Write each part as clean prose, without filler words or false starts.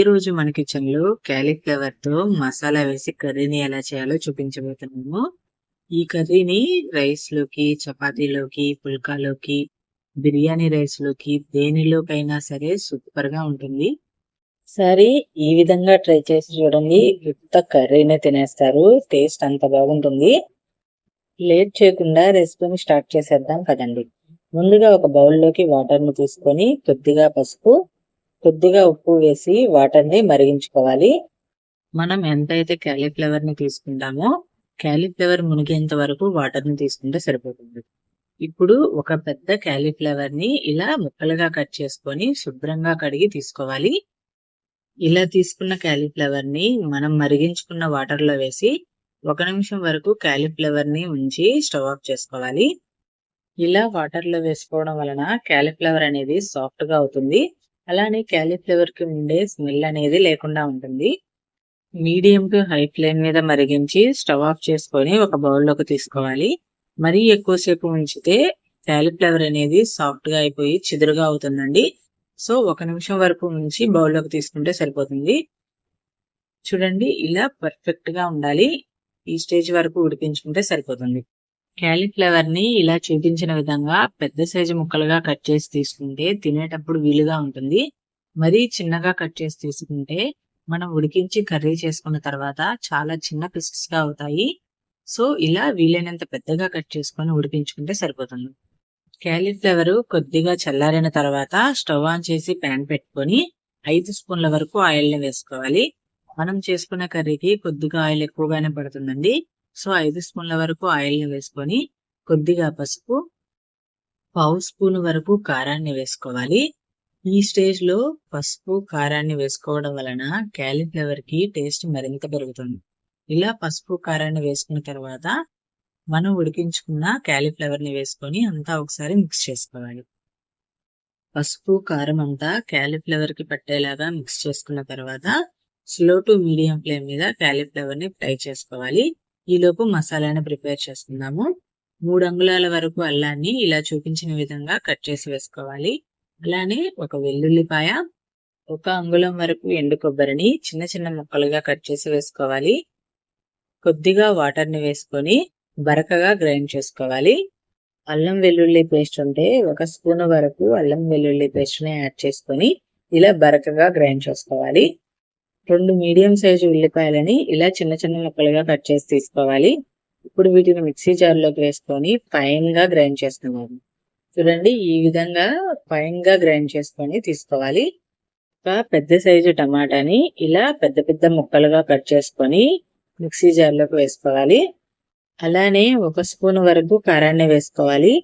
ఈ రోజు మన కిచెన్ లో క్యాలీఫ్లవర్ తో మసాలా వేసి కర్రీని ఎలా చేయాలో చూపించబోతున్నాము. ఈ కర్రీని రైస్ లోకి, చపాతీలోకి, పుల్కాలోకి, బిర్యానీ రైస్ లోకి దేనిలోకైనా సరే సూపర్ గా ఉంటుంది. సరే, ఈ విధంగా ట్రై చేసి చూడండి. ఉత్త కర్రీనే తినేస్తారు. టేస్ట్ అంత బాగుంటుంది. లేట్ చేయకుండా రెసిపీని స్టార్ట్ చేసేద్దాం కదండి. ముందుగా ఒక బౌల్లోకి వాటర్ ని తీసుకొని కొద్దిగా పసుపు, కొద్దిగా ఉప్పు వేసి వాటర్ ని మరిగించుకోవాలి. మనం ఎంతైతే క్యాలీఫ్లవర్ ని తీసుకుంటామో క్యాలీఫ్లవర్ మునిగేంత వరకు వాటర్ ని తీసుకుంటే సరిపోతుంది. ఇప్పుడు ఒక పెద్ద క్యాలీఫ్లవర్ ని ఇలా ముక్కలుగా కట్ చేసుకొని శుభ్రంగా కడిగి తీసుకోవాలి. ఇలా తీసుకున్న క్యాలీఫ్లవర్ ని మనం మరిగించుకున్న వాటర్ లో వేసి 1 నిమిషం వరకు క్యాలీఫ్లవర్ ని ఉంచి స్టవ్ ఆఫ్ చేసుకోవాలి. ఇలా వాటర్ లో వేసుకోవడం వలన క్యాలీఫ్లవర్ అనేది సాఫ్ట్ గా అవుతుంది. అలానే క్యాలీఫ్లవర్ కి ఉండే స్మెల్ అనేది లేకుండా ఉంటుంది. మీడియం టు హై ఫ్లేమ్ మీద మరిగించి స్టవ్ ఆఫ్ చేసుకొని ఒక బౌల్లోకి తీసుకోవాలి. మరీ ఎక్కువసేపు ఉంచితే క్యాలీఫ్లవర్ అనేది సాఫ్ట్ గా అయిపోయి చిదురుగా అవుతుందండి. సో 1 నిమిషం వరకు ఉంచి బౌల్లోకి తీసుకుంటే సరిపోతుంది. చూడండి, ఇలా పర్ఫెక్ట్ గా ఉండాలి. ఈ స్టేజ్ వరకు ఉడికించుకుంటే సరిపోతుంది. క్యాలీఫ్లవర్ ని ఇలా చూపించిన విధంగా పెద్ద సైజు ముక్కలుగా కట్ చేసి తీసుకుంటే తినేటప్పుడు వీలుగా ఉంటుంది. మరీ చిన్నగా కట్ చేసి తీసుకుంటే మనం ఉడికించి కర్రీ చేసుకున్న తర్వాత చాలా చిన్న పీసెస్ గా అవుతాయి. సో ఇలా వీలైనంత పెద్దగా కట్ చేసుకొని ఉడికించుకుంటే సరిపోతుంది. క్యాలీఫ్లవర్ కొద్దిగా చల్లారిన తర్వాత స్టవ్ ఆన్ చేసి ప్యాన్ పెట్టుకొని 5 స్పూన్ల వరకు ఆయిల్ ని వేసుకోవాలి. మనం చేసుకున్న కర్రీకి కొద్దిగా ఆయిల్ ఎక్కువగానే పడుతుందండి. సో 5 స్పూన్ల వరకు ఆయిల్ ని వేసుకొని కొద్దిగా పసుపు, 1/2 స్పూన్ వరకు కారాన్ని వేసుకోవాలి. ఈ స్టేజ్ లో పసుపు, కారాన్ని వేసుకోవడం వలన క్యాలీఫ్లవర్ కి టేస్ట్ మరింత పెరుగుతుంది. ఇలా పసుపు, కారాన్ని వేసుకున్న తర్వాత మనం ఉడికించుకున్న క్యాలీఫ్లవర్ ని వేసుకొని అంతా ఒకసారి మిక్స్ చేసుకోవాలి. పసుపు, కారం అంతా క్యాలీఫ్లవర్ కి పట్టేలాగా మిక్స్ చేసుకున్న తర్వాత స్లో టు మీడియం ఫ్లేమ్ మీద క్యాలీఫ్లవర్ ని ఫ్రై చేసుకోవాలి. ఈలోపు మసాలాని ప్రిపేర్ చేసుకుందాము. 3 అంగుళాల వరకు అల్లాన్ని ఇలా చూపించిన విధంగా కట్ చేసి వేసుకోవాలి. అలానే ఒక వెల్లుల్లిపాయ, 1 అంగుళం వరకు ఎండు కొబ్బరిని చిన్న చిన్న ముక్కలుగా కట్ చేసి వేసుకోవాలి. కొద్దిగా వాటర్ ని వేసుకొని బరకగా గ్రైండ్ చేసుకోవాలి. అల్లం వెల్లుల్లి పేస్ట్ ఉంటే 1 స్పూన్ వరకు అల్లం వెల్లుల్లి పేస్ట్ ని యాడ్ చేసుకొని ఇలా బరకగా గ్రైండ్ చేసుకోవాలి. 2 మీడియం సైజు ఉల్లిపాయలని ఇలా చిన్న చిన్న ముక్కలుగా కట్ చేసి తీసుకోవాలి. ఇప్పుడు వీటిని మిక్సీ జార్లోకి వేసుకొని ఫైన్ గా గ్రైండ్ చేసుకున్నాము. చూడండి, ఈ విధంగా ఫైన్ గా గ్రైండ్ చేసుకొని తీసుకోవాలి. ఒక పెద్ద సైజు టమాటాని ఇలా పెద్ద పెద్ద ముక్కలుగా కట్ చేసుకొని మిక్సీ జార్లోకి వేసుకోవాలి. అలానే 1 స్పూన్ వరకు కారాన్ని వేసుకోవాలి.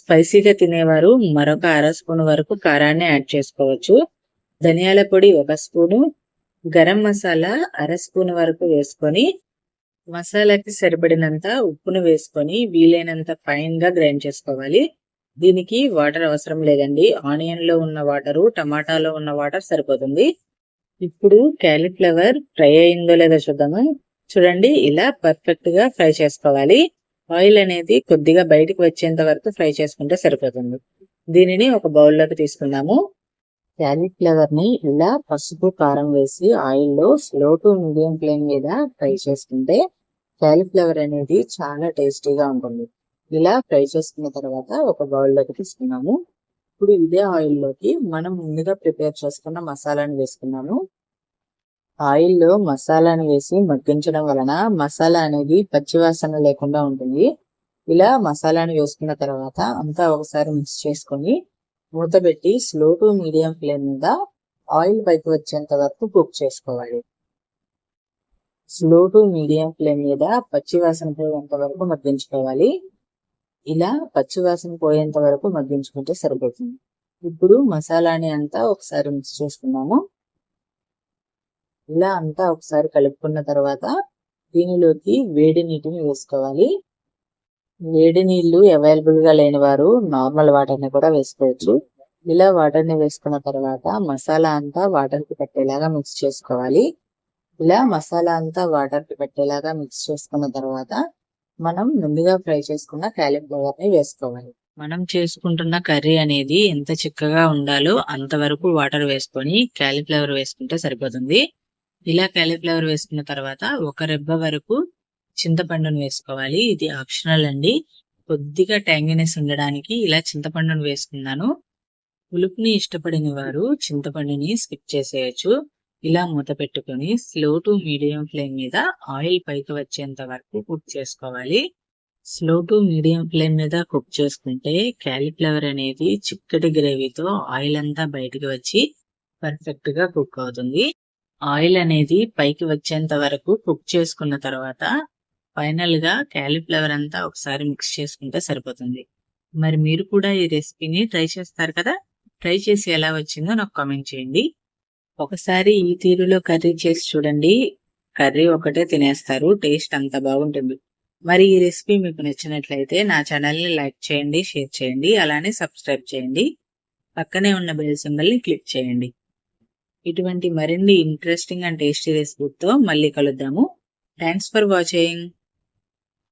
స్పైసీగా తినేవారు మరొక 1/2 స్పూన్ వరకు కారాన్ని యాడ్ చేసుకోవచ్చు. ధనియాల పొడి 1 స్పూను, గరం మసాలా 1/2 స్పూన్ వరకు వేసుకొని మసాలాకి సరిపడినంత ఉప్పును వేసుకొని వీలైనంత ఫైన్ గా గ్రైండ్ చేసుకోవాలి. దీనికి వాటర్ అవసరం లేదండి. ఆనియన్ లో ఉన్న వాటరు, టమాటాలో ఉన్న వాటర్ సరిపోతుంది. ఇప్పుడు క్యాలీఫ్లవర్ ఫ్రై అయిందో లేదో చూద్దాము. చూడండి, ఇలా పర్ఫెక్ట్ గా ఫ్రై చేసుకోవాలి. ఆయిల్ అనేది కొద్దిగా బయటకు వచ్చేంత వరకు ఫ్రై చేసుకుంటే సరిపోతుంది. దీనిని ఒక బౌల్లోకి తీసుకుందాము. క్యాలీఫ్లవర్ ని ఇలా పసుపు, కారం వేసి ఆయిల్లో స్లో టు మీడియం ఫ్లేమ్ మీద ఫ్రై చేసుకుంటే క్యాలీఫ్లవర్ అనేది చాలా టేస్టీగా ఉంటుంది. ఇలా ఫ్రై చేసుకున్న తర్వాత ఒక బౌల్లోకి తీసుకున్నాము. ఇప్పుడు ఇదే ఆయిల్లోకి మనం ముందుగా ప్రిపేర్ చేసుకున్న మసాలాను వేసుకున్నాము. ఆయిల్లో మసాలాను వేసి మగ్గించడం వలన మసాలా అనేది పచ్చివాసన లేకుండా ఉంటుంది. ఇలా మసాలాను వేసుకున్న తర్వాత అంతా ఒకసారి మిక్స్ చేసుకొని మూత పెట్టి స్లో టు మీడియం ఫ్లేమ్ మీద ఆయిల్ పైకి వచ్చేంత వరకు కుక్ చేసుకోవాలి. స్లో టు మీడియం ఫ్లేమ్ మీద పచ్చివాసన పోయేంత వరకు మగ్గించుకోవాలి. ఇలా పచ్చివాసన పోయేంత వరకు మగ్గించుకుంటే సరిపోతుంది. ఇప్పుడు మసాలాని అంతా ఒకసారి మిక్స్ చేసుకున్నాము. ఇలా అంతా ఒకసారి కలుపుకున్న తర్వాత దీనిలోకి వేడి నీటిని వేసుకోవాలి. వేడి నీళ్లు అవైలబుల్ గా లేని వారు నార్మల్ వాటర్ ని కూడా వేసుకోవచ్చు. ఇలా వాటర్ ని వేసుకున్న తర్వాత మసాలా అంతా వాటర్ కి పట్టేలాగా మిక్స్ చేసుకోవాలి. ఇలా మసాలా అంతా వాటర్ కి పట్టేలాగా మిక్స్ చేసుకున్న తర్వాత మనం ముందుగా ఫ్రై చేసుకున్న క్యాలీఫ్లవర్ ని వేసుకోవాలి. మనం చేసుకుంటున్న కర్రీ అనేది ఎంత చిక్కగా ఉండాలో అంతవరకు వాటర్ వేసుకొని క్యాలీఫ్లవర్ వేసుకుంటే సరిపోతుంది. ఇలా క్యాలీఫ్లవర్ వేసుకున్న తర్వాత ఒక రెబ్బ వరకు చింతపండును వేసుకోవాలి. ఇది ఆప్షనల్ అండి. కొద్దిగా ట్యాంగినెస్ ఉండడానికి ఇలా చింతపండును వేసుకున్నాను. పులుపుని ఇష్టపడిన వారు చింతపండుని స్కిప్ చేసేయచ్చు. ఇలా మూత పెట్టుకొని స్లో టు మీడియం ఫ్లేమ్ మీద ఆయిల్ పైకి వచ్చేంత వరకు కుక్ చేసుకోవాలి. స్లో టు మీడియం ఫ్లేమ్ మీద కుక్ చేసుకుంటే క్యాలీఫ్లవర్ అనేది చిక్కటి గ్రేవీతో ఆయిల్ అంతా బయటికి వచ్చి పర్ఫెక్ట్ గా కుక్ అవుతుంది. ఆయిల్ అనేది పైకి వచ్చేంత వరకు కుక్ చేసుకున్న తర్వాత ఫైనల్ గా క్యాలీఫ్లవర్ అంతా ఒకసారి మిక్స్ చేసుకుంటే సరిపోతుంది. మరి మీరు కూడా ఈ రెసిపీని ట్రై చేస్తారు కదా? ట్రై చేసి ఎలా వచ్చిందో నాకు కామెంట్ చేయండి. ఒకసారి ఈ తీరులో కర్రీ చేసి చూడండి. కర్రీ ఒకటే తినేస్తారు, టేస్ట్ అంత బాగుంటుంది. మరి ఈ రెసిపీ మీకు నచ్చినట్లయితే నా ఛానల్ని లైక్ చేయండి, షేర్ చేయండి, అలానే సబ్స్క్రైబ్ చేయండి. పక్కనే ఉన్న బెల్ సింబల్ని క్లిక్ చేయండి. ఇటువంటి మరిన్ని ఇంట్రెస్టింగ్ అండ్ టేస్టీ రెసిపీతో మళ్ళీ కలుద్దాము. Thanks for watching.